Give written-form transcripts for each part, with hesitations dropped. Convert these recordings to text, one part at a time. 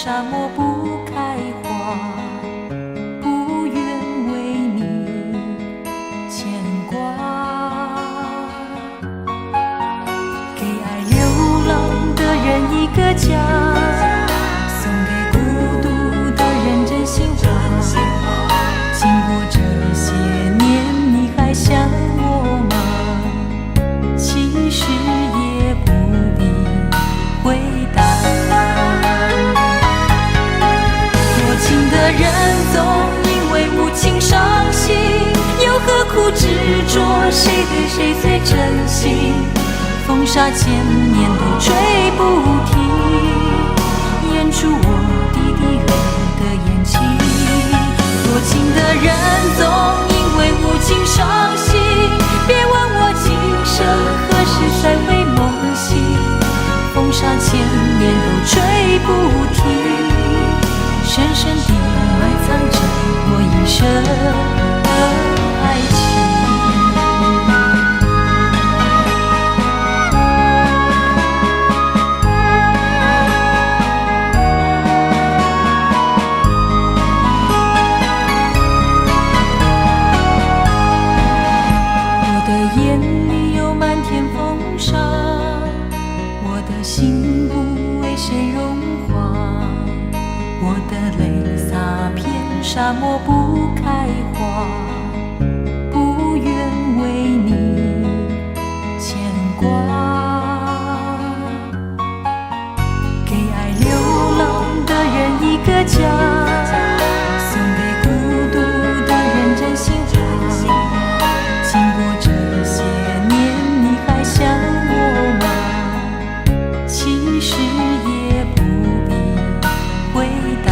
沙漠不开花，不愿为你牵挂。给爱流浪的人一个家，送给孤独的人真心话。经过这些年，你还想我吗？其实也不必回答。多情的人总因为无情伤心，又何苦执着谁对谁最真心？风沙千年都吹不停，掩住我滴滴泪的眼睛。多情的人总因为无情伤心，别问我今生何时才会梦醒。风沙千年都吹不停，深深地埋藏着我一生的爱情。心不为谁融化，我的泪洒遍沙漠不开花，不愿为你牵挂。给爱流浪的人一个家，送给孤独的人真心话。经过这些年，你还想我吗？其实也不必回答。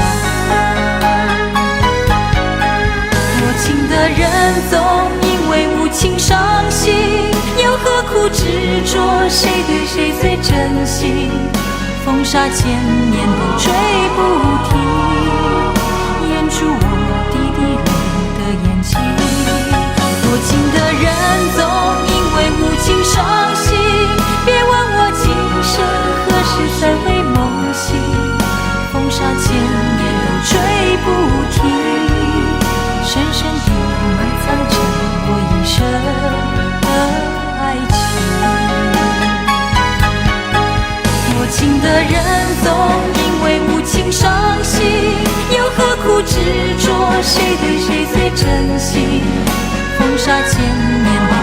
多情的人总因为无情伤心，又何苦执着谁对谁最真心？风沙千年都吹不停，掩住我滴滴泪的眼睛。多情的人总因为无情伤心，别问我今生何时才会梦醒。风沙千年都吹不停，深深地埋藏着我一生的爱情。多情的人总因为无情伤心，又何苦执着谁对谁最真心？风沙千年都